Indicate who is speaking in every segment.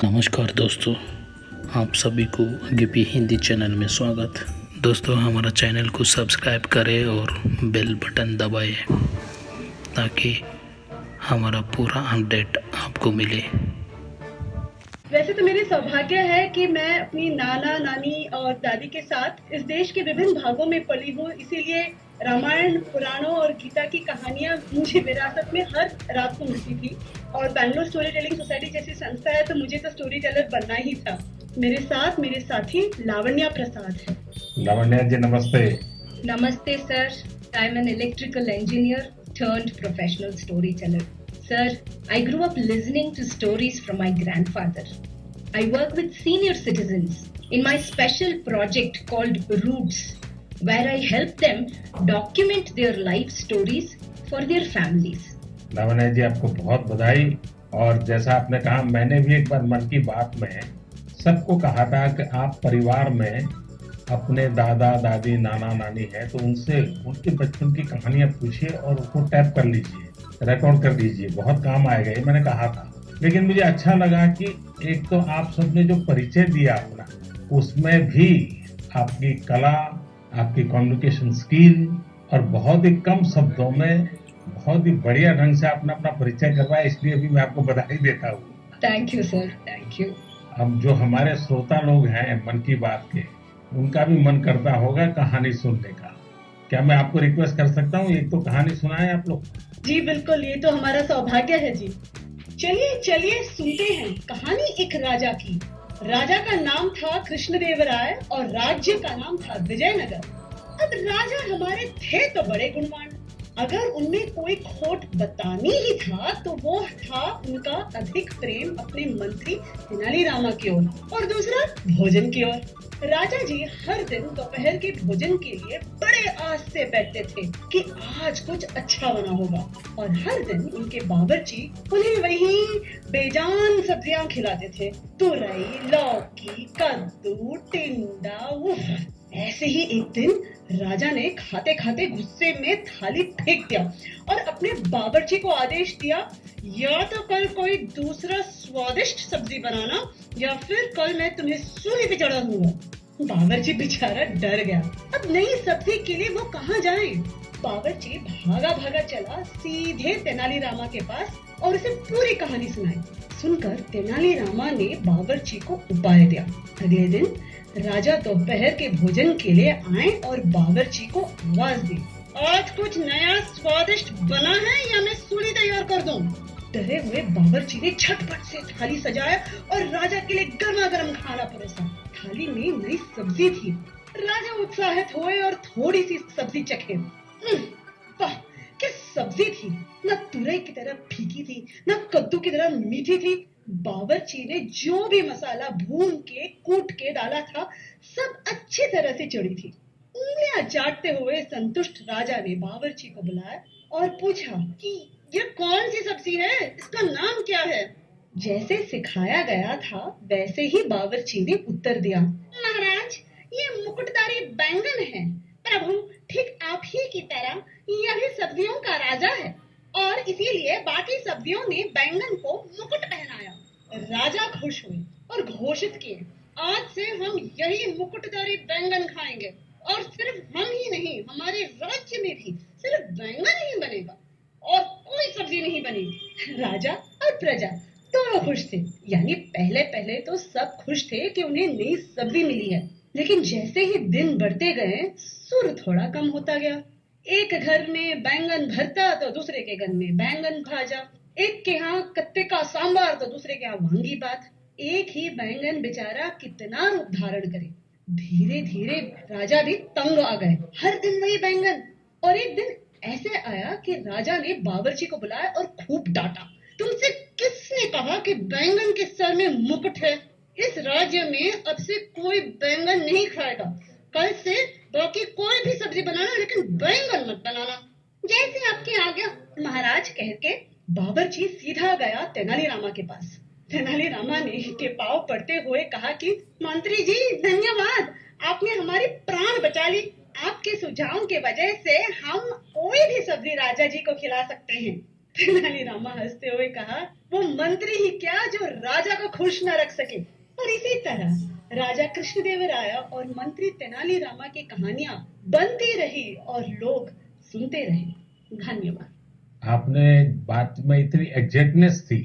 Speaker 1: नमस्कार दोस्तों, आप सभी को गिपी हिंदी चैनल में स्वागत। दोस्तों, हमारा चैनल को सब्सक्राइब करें और बेल बटन दबाएं ताकि हमारा पूरा अपडेट आपको मिले।
Speaker 2: वैसे तो मेरी सौभाग्य है कि मैं अपनी नाना नानी और दादी के साथ इस देश के विभिन्न भागों में पली हूँ, इसीलिए रामायण, पुराणों और गीता की कहानियाँ मुझे विरासत में हर रात को मिलती थी। और बैंगलोर स्टोरी टेलिंग सोसाइटी जैसी संस्था है तो मुझे तो स्टोरी टेलर बनना ही था। मेरे साथ मेरे साथी लावण्या प्रसाद है।
Speaker 3: लावण्या जी नमस्ते।
Speaker 2: नमस्ते sir, I am an electrical engineer turned professional storyteller. Sir, I grew up listening to stories from my grandfather. I work with senior citizens in my special project called Roots, where I help them document their life stories for their families.
Speaker 3: Lavanya ji आपको बहुत बधाई। और जैसा आपने कहा, मैंने भी एक बार मन की बात में सबको कहा था कि आप परिवार में अपने दादा दादी नाना नानी है तो उनसे उनके बचपन की कहानियां पूछिए और उसको टैप कर लीजिए, रिकॉर्ड कर लीजिए, बहुत काम आएगा, ये मैंने कहा था। लेकिन मुझे अच्छा लगा कि एक तो आप सबने जो परिचय दिया अपना, उसमें भी आपकी कला, आपकी कम्युनिकेशन स्किल और बहुत ही कम शब्दों में बहुत ही बढ़िया ढंग से आपने अपना परिचय करवाया, इसलिए भी मैं आपको बधाई देता हूँ।
Speaker 2: Thank you sir, thank you.
Speaker 3: अब जो हमारे श्रोता लोग हैं मन की बात के, उनका भी मन करता होगा कहानी सुनने का। क्या मैं आपको रिक्वेस्ट कर सकता हूँ, एक तो कहानी सुनाएं आप लोग?
Speaker 2: जी बिल्कुल, ये तो हमारा सौभाग्य है जी। चलिए चलिए सुनते हैं कहानी एक राजा की। राजा का नाम था कृष्णदेवराय और राज्य का नाम था विजयनगर। अब राजा हमारे थे तो बड़े गुणवान, अगर उनमें कोई खोट बतानी ही था तो वो था उनका अधिक प्रेम अपने मंत्री तेनालीरामा की ओर और दूसरा भोजन की ओर। राजा जी हर दिन दोपहर के भोजन के लिए बड़े आस से बैठते थे कि आज कुछ अच्छा बना होगा, और हर दिन उनके बावर्ची उन्हें वही बेजान सब्जियां खिलाते थे। तुरई, लौकी, कद्दू, टिंडा। ऐसे ही एक दिन राजा ने खाते खाते गुस्से में थाली फेंक दिया और अपने बावर्ची को आदेश दिया, या तो कल कोई दूसरा स्वादिष्ट सब्जी बनाना या फिर कल मैं तुम्हें सूली पे चढ़ा दूंगा। बावर्ची बेचारा डर गया। अब नई सब्जी के लिए वो कहाँ जाए? बावर्ची भागा भागा चला सीधे तेनालीरामा के पास और उसे पूरी कहानी सुनाई। सुनकर तेनालीरामा ने बावर्ची को उपाय दिया। अगले दिन राजा दोपहर के भोजन के लिए आए और बावर्ची को आवाज दी, आज कुछ नया स्वादिष्ट बना है या मैं सूली तैयार कर दूं? डरे हुए बावर्ची ने झटपट से थाली सजाया और राजा के लिए गर्मा गर्म खाना परोसा। थाली में नई सब्जी थी। राजा उत्साहित हुए और थोड़ी सी सब्जी चखे। वाह, क्या सब्जी थी! न तुरई की तरह फीकी थी, न कद्दू की तरह मीठी थी। बावर्ची ने जो भी मसाला भून के कूट के डाला था, सब अच्छी तरह से चढ़ी थी। उंगलियां चाटते हुए संतुष्ट राजा ने बावर्ची को बुलाया और पूछा कि ये कौन सी सब्जी है, इसका नाम क्या है? जैसे सिखाया गया था वैसे ही बावर्ची ने उत्तर दिया, महाराज, ये मुकुटधारी बैंगन है। प्रभु, ठीक आप ही की तरह यह भी सब्जियों का राजा है और इसीलिए बाकी सब्जियों ने बैंगन को मुकुट पहनाया। राजा खुश हुए और घोषित किए, आज से हम यही मुकुटधारी बैंगन खाएंगे और सिर्फ हम ही नहीं, हमारे राज्य में भी सिर्फ बैंगन ही बनेगा और कोई सब्जी नहीं बनेगी। राजा और प्रजा दोनों खुश थे। यानी पहले पहले तो सब खुश थे कि उन्हें नई सब्जी मिली है, लेकिन जैसे ही दिन बढ़ते गए सुर थोड़ा कम होता गया। एक घर में बैंगन भरता तो दूसरे के घर में बैंगन भाजा, एक के यहाँ कत्ते का सांबार तो दूसरे के यहाँ वांगी बात। एक ही बैंगन बेचारा कितना रूप धारण करे। धीरे धीरे राजा भी तंग आ गए, हर दिन वही बैंगन। और एक दिन ऐसे आया कि राजा ने बावर्ची को बुलाया और खूब डांटा, तुमसे किसने कहा कि बैंगन के सर में मुकुट है? इस राज्य में अब से कोई बैंगन नहीं खाएगा। कल से बाकी कोई भी सब्जी बनाना, लेकिन बैंगन मत बनाना। जैसे आपकी आज्ञा महाराज, कह के बावर्ची सीधा गया तेनालीरामा के पास। तेनालीरामा ने के पांव पड़ते हुए कहा कि मंत्री जी धन्यवाद, आपने हमारी प्राण बचा ली। आपके सुझाव के वजह से हम कोई भी सब्जी राजा जी को खिला सकते हैं। तेनालीरामा हंसते हुए कहा, वो मंत्री ही क्या जो राजा को खुश न रख सके। और इसी तरह राजा कृष्णदेवराय और मंत्री तेनालीरामा की कहानियां बनती रही और लोग सुनते रहे। धन्यवाद।
Speaker 3: आपने बात में इतनी एग्जैक्टनेस थी,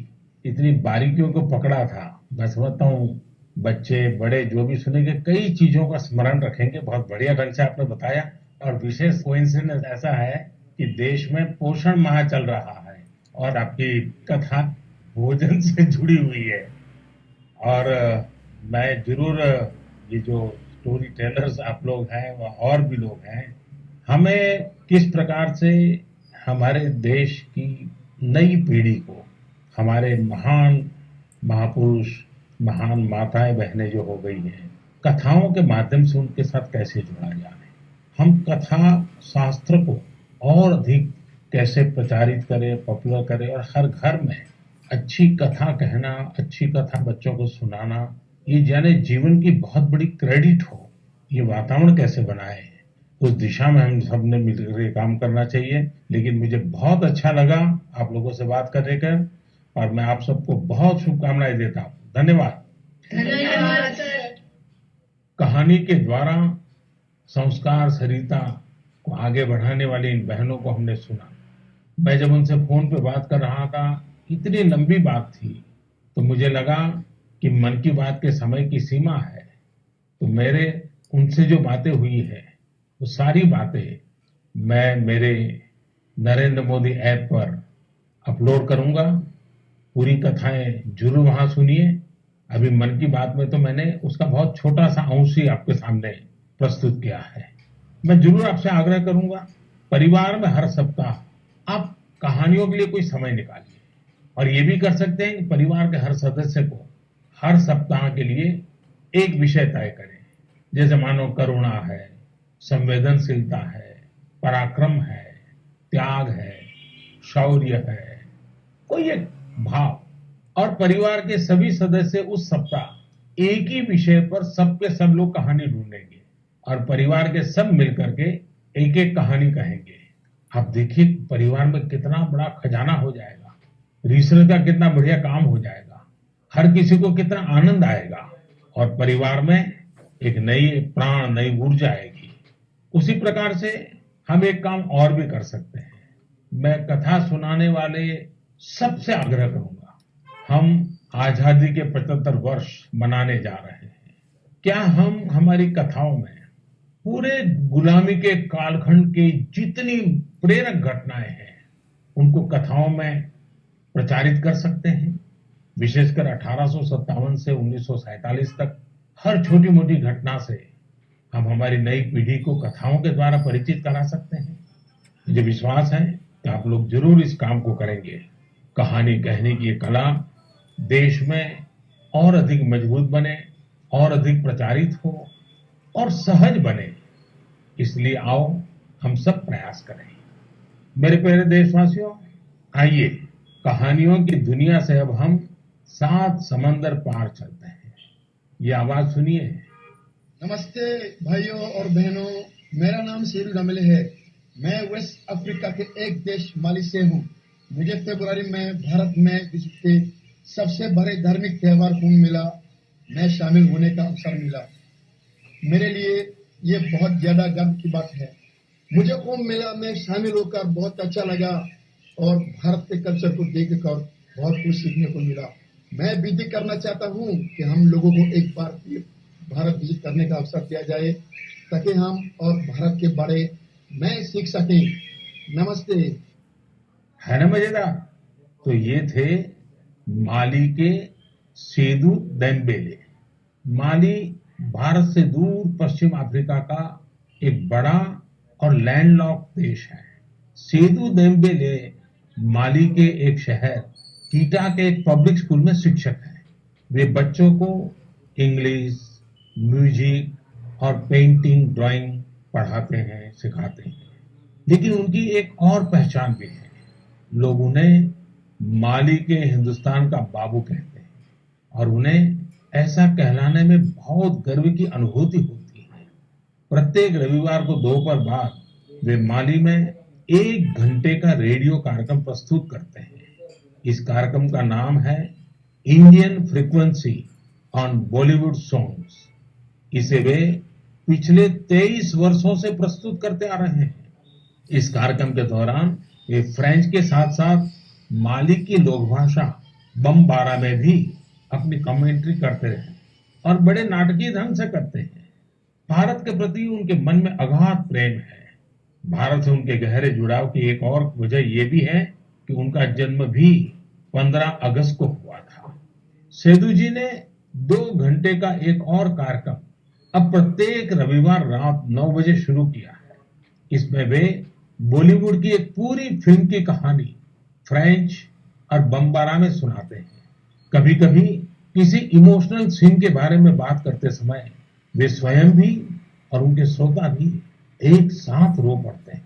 Speaker 3: इतनी बारीकियों को पकड़ा था। मैं समझता हूँ बच्चे बड़े जो भी सुनेंगे कई चीजों का स्मरण रखेंगे। बहुत बढ़िया ढंग से आपने बताया। और विशेष कोइंसिडेंस ऐसा है कि देश में पोषण माह चल रहा है और आपकी कथा भोजन से जुड़ी हुई है। और मैं जरूर ये जो स्टोरी टेलर्स आप लोग हैं व और भी लोग हैं, हमें किस प्रकार से हमारे देश की नई पीढ़ी को हमारे महान महापुरुष, महान माताएं बहनें जो हो गई हैं, कथाओं के माध्यम से उनके साथ कैसे जुड़ा जाए। हम कथा शास्त्र को और अधिक कैसे प्रचारित करें, पॉपुलर करें और हर घर में अच्छी कथा कहना, अच्छी कथा बच्चों को सुनाना, ये जाने जीवन की बहुत बड़ी क्रेडिट हो, ये वातावरण कैसे बनाए, उस दिशा में हम सब ने मिलकर काम करना चाहिए। लेकिन मुझे बहुत अच्छा लगा आप लोगों से बात करने का और मैं आप सबको बहुत शुभकामनाएं देता हूँ। धन्यवाद।
Speaker 2: धन्यवाद सर।
Speaker 3: कहानी के द्वारा संस्कार सरिता को आगे बढ़ाने वाली इन बहनों को हमने सुना। मैं जब उनसे फोन पे बात कर रहा था, इतनी लंबी बात थी, तो मुझे लगा कि मन की बात के समय की सीमा है, तो मेरे उनसे जो बातें हुई है वो सारी बातें मैं मेरे नरेंद्र मोदी ऐप पर अपलोड करूंगा। पूरी कथाएं जरूर वहां सुनिए। अभी मन की बात में तो मैंने उसका बहुत छोटा सा अंश ही आपके सामने प्रस्तुत किया है। मैं जरूर आपसे आग्रह करूंगा, परिवार में हर सप्ताह आप कहानियों के लिए कोई समय निकालिए और ये भी कर सकते हैं कि परिवार के हर सदस्य को हर सप्ताह के लिए एक विषय तय करें। जैसे मानो करुणा है, संवेदनशीलता है, पराक्रम है, त्याग है, शौर्य है, कोई एक भाव, और परिवार के सभी सदस्य उस सप्ताह एक ही विषय पर सबके सब लोग कहानी ढूंढेंगे और परिवार के सब मिलकर के एक एक कहानी कहेंगे। आप देखिए परिवार में कितना बड़ा खजाना हो जाएगा, रिसर्च का कितना बढ़िया काम हो जाएगा, हर किसी को कितना आनंद आएगा और परिवार में एक नई प्राण, नई ऊर्जा आएगी। उसी प्रकार से हम एक काम और भी कर सकते हैं। मैं कथा सुनाने वाले सबसे आग्रह करूंगा, हम आजादी के 75 वर्ष मनाने जा रहे हैं। क्या हम हमारी कथाओं में पूरे गुलामी के कालखंड की जितनी प्रेरक घटनाएं हैं उनको कथाओं में प्रचारित कर सकते हैं? विशेषकर 1857 से 1947 तक हर छोटी मोटी घटना से हम हमारी नई पीढ़ी को कथाओं के द्वारा परिचित करा सकते हैं। मुझे विश्वास है कि आप लोग जरूर इस काम को करेंगे। कहानी कहने की ये कला देश में और अधिक मजबूत बने, और अधिक प्रचारित हो और सहज बने, इसलिए आओ हम सब प्रयास करें। मेरे प्यारे देशवासियों, आइए कहानियों की दुनिया से अब हम 7 समंदर पार चलते हैं। ये आवाज सुनिए।
Speaker 4: नमस्ते भाइयों और बहनों, मेरा नाम सीरू डमले है। मैं वेस्ट अफ्रीका के एक देश माली से हूँ। मुझे फरवरी में भारत में विश्व के सबसे बड़े धार्मिक त्योहार कुंभ मेला में शामिल होने का अवसर मिला। मेरे लिए ये बहुत ज्यादा गर्व की बात है। मुझे कुंभ मेला में शामिल होकर बहुत अच्छा लगा और भारत के कल्चर को देखकर बहुत कुछ सीखने को मिला। मैं विनती करना चाहता हूँ कि हम लोगों को एक बार फिर भारत विजिट करने का अवसर दिया जाए ताकि हम और भारत के बारे में सीख सकें। नमस्ते।
Speaker 3: है ना मजेदार? तो ये थे माली के सेदू देम्बेले। माली भारत से दूर पश्चिम अफ्रीका का एक बड़ा और लैंडलॉक्ड देश है। सेदू देम्बेले माली के एक शहर कीटा के एक पब्लिक स्कूल में शिक्षक हैं। वे बच्चों को इंग्लिश, म्यूजिक और पेंटिंग, ड्राइंग पढ़ाते हैं, सिखाते हैं। लेकिन उनकी एक और पहचान भी है। लोग उन्हें माली के हिंदुस्तान का बाबू कहते हैं और उन्हें ऐसा कहलाने में बहुत गर्व की अनुभूति होती है। प्रत्येक रविवार को दोपहर बाद वे माली में 1 घंटे का रेडियो कार्यक्रम प्रस्तुत करते हैं। इस कार्यक्रम का नाम है Indian frequency on Bollywood songs. इसे वे पिछले 23 वर्षों से प्रस्तुत करते आ रहे हैं। इस कार्यक्रम के दौरान वे फ्रेंच के साथ साथ माली की लोक भाषा बमबारा में भी अपनी कमेंट्री करते हैं और बड़े नाटकीय ढंग से करते हैं। भारत के प्रति उनके मन में अगाध प्रेम है। भारत से उनके गहरे जुड़ाव की एक और वजह यह भी है कि उनका जन्म भी 15 अगस्त को हुआ था। सेदू जी ने 2 घंटे का एक और कार्यक्रम अब प्रत्येक रविवार रात 9 बजे शुरू किया है। इसमें वे बॉलीवुड की एक पूरी फिल्म की कहानी फ्रेंच और बमबारा में सुनाते हैं। कभी कभी किसी इमोशनल सीन के बारे में बात करते समय वे स्वयं भी और उनके श्रोता भी एक साथ रो पड़ते हैं।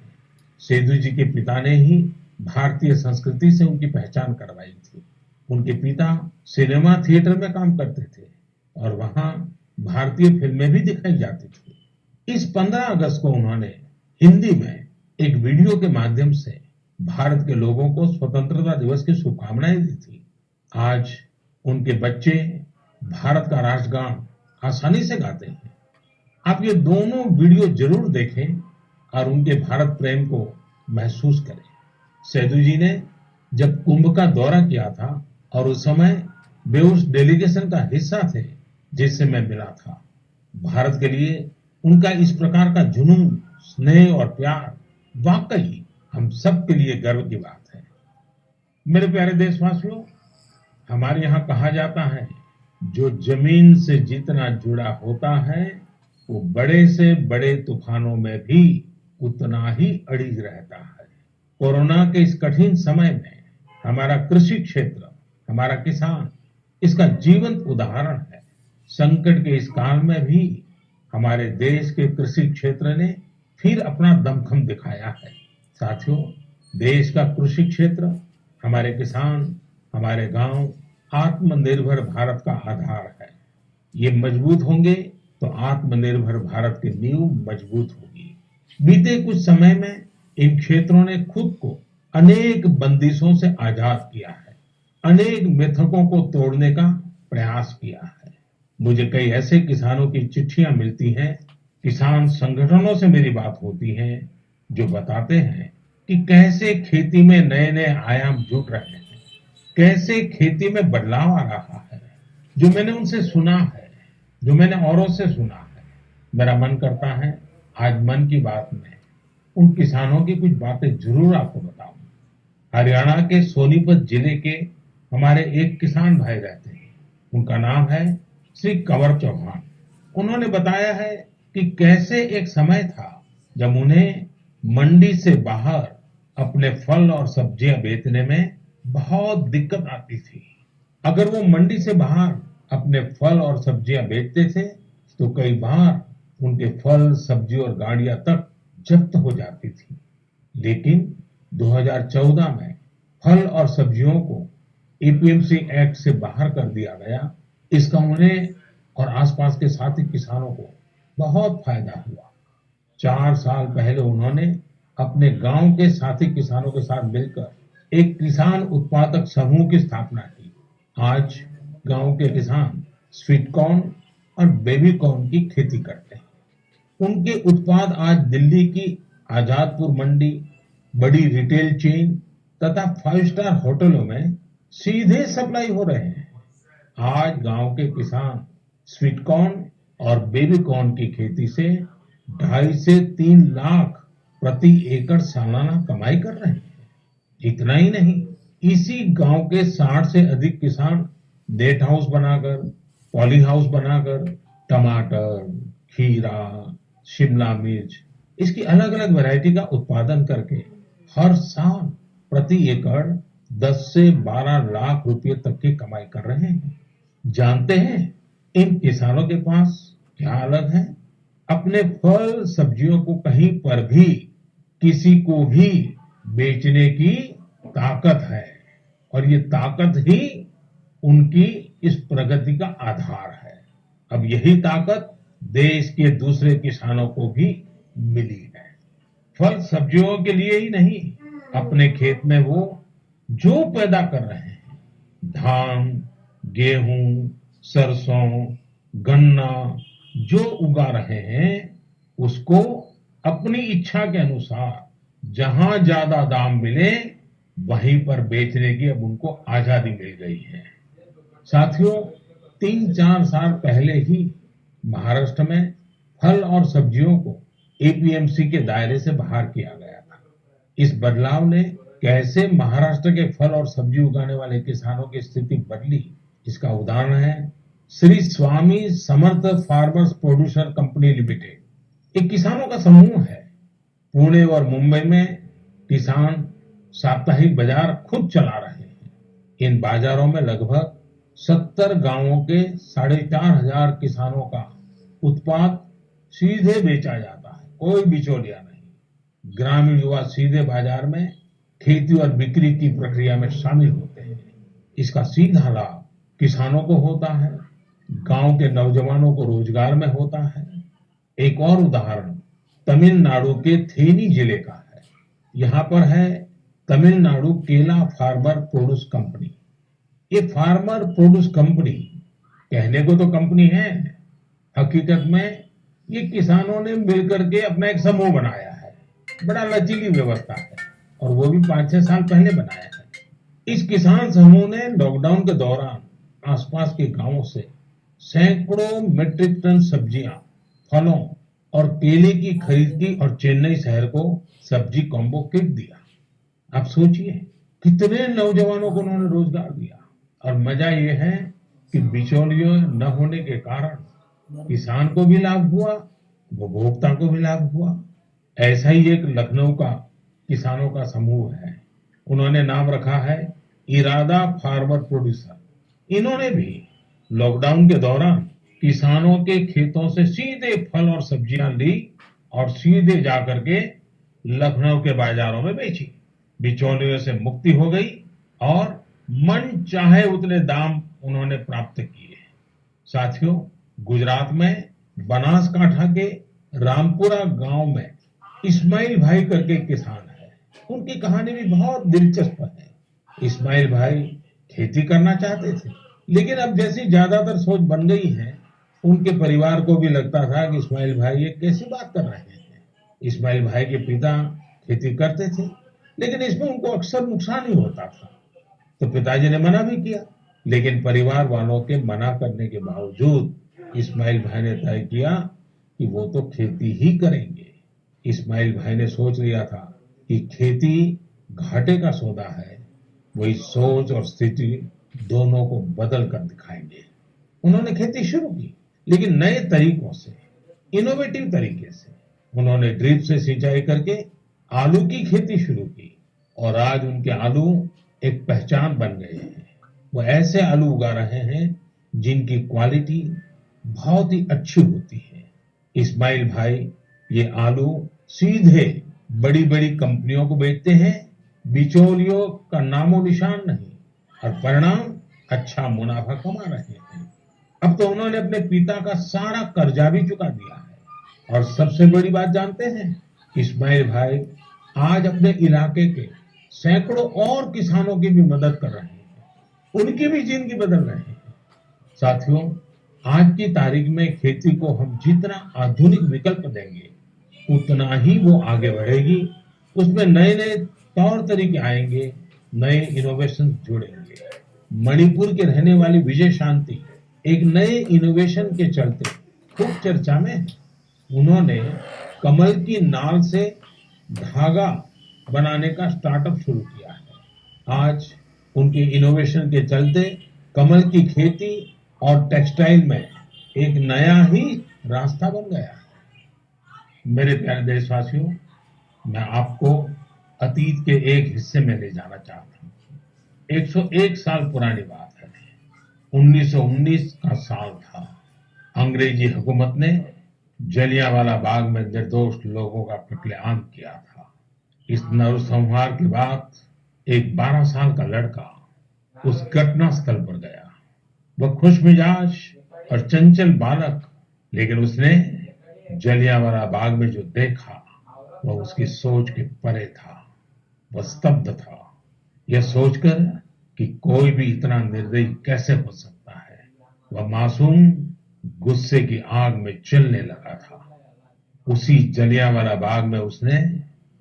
Speaker 3: सेदू जी के पिता ने ही भारतीय संस्कृति से उनकी पहचान करवाई थी। उनके पिता सिनेमा थिएटर में काम करते थे और वहां भारतीय फिल्में भी दिखाई जाती थी। इस 15 अगस्त को उन्होंने हिंदी में एक वीडियो के माध्यम से भारत के लोगों को स्वतंत्रता दिवस की शुभकामनाएं दी थी। आज उनके बच्चे भारत का राष्ट्रगान आसानी से गाते हैं। आप ये दोनों वीडियो जरूर देखें और उनके भारत प्रेम को महसूस करें। सेदू जी ने जब कुंभ का दौरा किया था और उस समय वे उस डेलीगेशन का हिस्सा थे जिससे मैं मिला था। भारत के लिए उनका इस प्रकार का जुनून, स्नेह और प्यार वाकई हम सब के लिए गर्व की बात है। मेरे प्यारे देशवासियों, हमारे यहाँ कहा जाता है, जो जमीन से जितना जुड़ा होता है वो बड़े से बड़े तूफानों में भी उतना ही अड़िग रहता है। कोरोना के इस कठिन समय में हमारा कृषि क्षेत्र, हमारा किसान इसका जीवंत उदाहरण है। संकट के इस काल में भी हमारे देश के कृषि क्षेत्र ने फिर अपना दमखम दिखाया है। साथियों, देश का कृषि क्षेत्र, हमारे किसान, हमारे गांव आत्मनिर्भर भारत का आधार है। ये मजबूत होंगे तो आत्मनिर्भर भारत की नींव मजबूत होगी। बीते कुछ समय में इन क्षेत्रों ने खुद को अनेक बंदिशों से आजाद किया है, अनेक मिथकों को तोड़ने का प्रयास किया है। मुझे कई ऐसे किसानों की चिट्ठियां मिलती हैं, किसान संगठनों से मेरी बात होती है, जो बताते हैं कि कैसे खेती में नए नए आयाम जुट रहे हैं, कैसे खेती में बदलाव आ रहा है। जो मैंने उनसे सुना है, जो मैंने औरों से सुना है, मेरा मन करता है आज मन की बात में उन किसानों की कुछ बातें जरूर आपको बताऊं। हरियाणा के सोनीपत जिले के हमारे एक किसान भाई रहते हैं। उनका नाम है श्री कंवर चौहान। उन्होंने बताया है कि कैसे एक समय था जब उन्हें मंडी से बाहर अपने फल और सब्जियां बेचने में बहुत दिक्कत आती थी। अगर वो मंडी से बाहर अपने फल और सब्जियां बेचते थे तो कई बार उनके फल, सब्जी और गाड़ियां तक जब्त हो जाती थी। लेकिन 2014 में फल और सब्जियों को एपीएमसी एक्ट से बाहर कर दिया गया। इसका उन्हें और आसपास के साथी किसानों को बहुत फायदा हुआ। 4 साल पहले उन्होंने अपने गांव के साथी किसानों के साथ मिलकर एक किसान उत्पादक समूह की स्थापना की। आज गांव के किसान स्वीट कॉर्न और बेबी कॉर्न की खेती करते हैं। उनके उत्पाद आज दिल्ली की आजादपुर मंडी, बड़ी रिटेल चेन तथा 5 स्टार होटलों में सीधे सप्लाई हो रहे हैं। आज गांव के किसान स्वीट कॉर्न और बेबी कॉर्न की खेती से 2.5 से 3 लाख प्रति एकड़ सालाना कमाई कर रहे हैं। इतना ही नहीं, इसी गांव के 60 से अधिक किसान नेट हाउस बनाकर, पॉली हाउस बनाकर टमाटर, खीरा, शिमला मिर्च इसकी अलग अलग वैरायटी का उत्पादन करके हर साल प्रति एकड़ 10 से 12 लाख रुपए तक की कमाई कर रहे हैं। जानते हैं इन किसानों के पास क्या अलग है? अपने फल सब्जियों को कहीं पर भी किसी को भी बेचने की ताकत है और ये ताकत ही उनकी इस प्रगति का आधार है। अब यही ताकत देश के दूसरे किसानों को भी मिली है। फल सब्जियों के लिए ही नहीं, अपने खेत में वो जो पैदा कर रहे हैं, धान, गेहूं, सरसों, गन्ना, जो उगा रहे हैं, उसको अपनी इच्छा के अनुसार जहां ज्यादा दाम मिले वहीं पर बेचने की अब उनको आजादी मिल गई है। साथियों, 3-4 साल पहले ही महाराष्ट्र में फल और सब्जियों को एपीएमसी के दायरे से बाहर किया गया था। इस बदलाव ने कैसे महाराष्ट्र के फल और सब्जी उगाने वाले किसानों की स्थिति बदली, इसका उदाहरण है Shri Swami Samarth farmers producer company limited. एक किसानों का समूह है। पुणे और मुंबई में किसान साप्ताहिक बाजार खुद चला रहे हैं। इन बाजारों में लगभग 70 गांवों के 4,500 किसानों का उत्पाद सीधे बेचा जाता है, कोई बिचौलिया नहीं। ग्रामीण युवा सीधे बाजार में खेती और बिक्री की प्रक्रिया में शामिल होते हैं। इसका सीधा लाभ किसानों को होता है, गांव के नौजवानों को रोजगार में होता है। एक और उदाहरण तमिलनाडु के थेनी जिले का है। यहाँ पर है तमिलनाडु केला फार्मर प्रोड्यूस कंपनी। ये फार्मर प्रोड्यूस कंपनी कहने को तो कंपनी है, हकीकत में ये किसानों ने मिलकर के अपना एक समूह बनाया है। बड़ा लचीली व्यवस्था है और वो भी 5-6 साल पहले बनाया है। इस किसान समूह ने लॉकडाउन के दौरान आसपास के गांवों से सैकड़ों मीट्रिक टन सब्जियां, फलों और केले की खरीद की और चेन्नई शहर को सब्जी कॉम्बो किट दिया। आप सोचिए कितने नौजवानों को उन्होंने रोजगार दिया। और मजा ये है कि बिचौलियों न होने के कारण किसान को भी लाभ हुआ, उपभोक्ता को भी लाभ हुआ। ऐसा ही एक लखनऊ का किसानों का समूह है। उन्होंने नाम रखा है इरादा फार्मर प्रोड्यूसर। इन्होंने भी लॉकडाउन के दौरान किसानों के खेतों से सीधे फल और सब्जियां ली और सीधे जाकर के लखनऊ के बाजारों में बेची। बिचौलियों से मुक्ति हो गई और मन चाहे उतने दाम उन्होंने प्राप्त किए। साथियों, गुजरात में बनासकांठा के रामपुरा गांव में इस्माइल भाई करके किसान है। उनकी कहानी भी बहुत दिलचस्प है। इस्माइल भाई खेती करना चाहते थे, लेकिन अब जैसी ज्यादातर सोच बन गई है, उनके परिवार को भी लगता था कि इस्माइल भाई ये कैसी बात कर रहे हैं। इस्माइल भाई के पिता खेती करते थे, लेकिन इसमें उनको अक्सर नुकसान ही होता था। तो पिताजी ने मना भी किया, लेकिन परिवार वालों के मना करने के बावजूद इस्माइल भाई ने तय किया कि वो तो खेती ही करेंगे। इस्माइल भाई ने सोच लिया था कि खेती घाटे का सौदा है। वही सोच और स्थिति दोनों को बदल कर दिखाएंगे। उन्होंने खेती शुरू की, लेकिन नए तरीकों से, इनोवेटिव तरीके से। उन्होंने ड्रिप से सिंचाई करके आलू की खेती शुरू की और आज उनके आलू एक पहचान बन गए हैं। वो ऐसे आलू उगा रहे हैं जिनकी क्वालिटी बहुत ही अच्छी होती है। इस्माइल भाई ये आलू सीधे बड़ी बड़ी कंपनियों को बेचते हैं। बिचौलियों का नामो निशान नहीं, और परिणाम अच्छा मुनाफा कमा रहे हैं। अब तो उन्होंने अपने पिता का सारा कर्जा भी चुका दिया है। और सबसे बड़ी बात जानते हैं, इस्माइल भाई आज अपने इलाके के सैकड़ों और किसानों की भी मदद कर रहे हैं। उनकी भी जिंदगी बदल रहे हैं। साथियों, आज की तारीख में खेती को हम जितना आधुनिक विकल्प देंगे, उतना ही वो आगे बढ़ेगी। उसमें नए नए तौर तरीके आएंगे, नए इनोवेशन जुड़ेंगे। मणिपुर के रहने वाली विजय शांति एक नए इनोवेशन के चलते खूब चर्चा में है। उन्होंने कमल की नाल से धागा बनाने का स्टार्टअप शुरू किया है। आज उनके इनोवेशन के चलते कमल की खेती और टेक्सटाइल में एक नया ही रास्ता बन गया है। मेरे प्यारे देशवासियों, मैं आपको अतीत के एक हिस्से में ले जाना चाहता हूँ। 101 साल पुरानी बात है। 1919 का साल था। अंग्रेजी हुकूमत ने जलियांवाला बाग में निर्दोष लोगों का कत्लेआम किया था। इस नरसंहार के बाद एक 12 साल का लड़का उस घटना स्थल पर गया। वह खुशमिजाज और चंचल बालक, लेकिन उसने जलियांवाला बाग में जो देखा वह उसकी सोच के परे था। वह स्तब्ध था, यह सोचकर कि कोई भी इतना निर्दयी कैसे हो सकता है। वह मासूम गुस्से की आग में जलने लगा था। उसी जलियांवाला बाग में उसने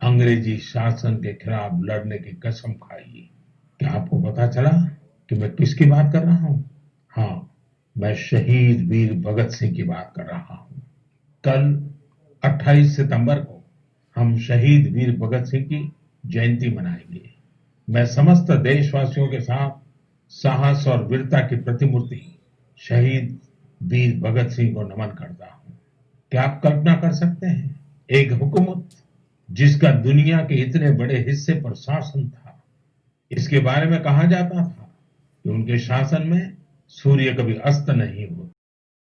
Speaker 3: अंग्रेजी शासन के खिलाफ लड़ने की कसम खाई। क्या आपको पता चला कि मैं किसकी बात कर रहा हूं? हाँ, मैं शहीद वीर भगत सिंह की बात कर रहा हूं। कल 28 सितंबर को हम शहीद वीर भगत सिंह की जयंती मनाएंगे। मैं समस्त देशवासियों के साथ साहस और वीरता की प्रतिमूर्ति शहीद वीर भगत सिंह को नमन करता हूं। क्या आप कल्पना कर सकते हैं, एक हुकूमत जिसका दुनिया के इतने बड़े हिस्से पर शासन था, इसके बारे में कहा जाता था कि उनके शासन में सूर्य कभी अस्त नहीं होता।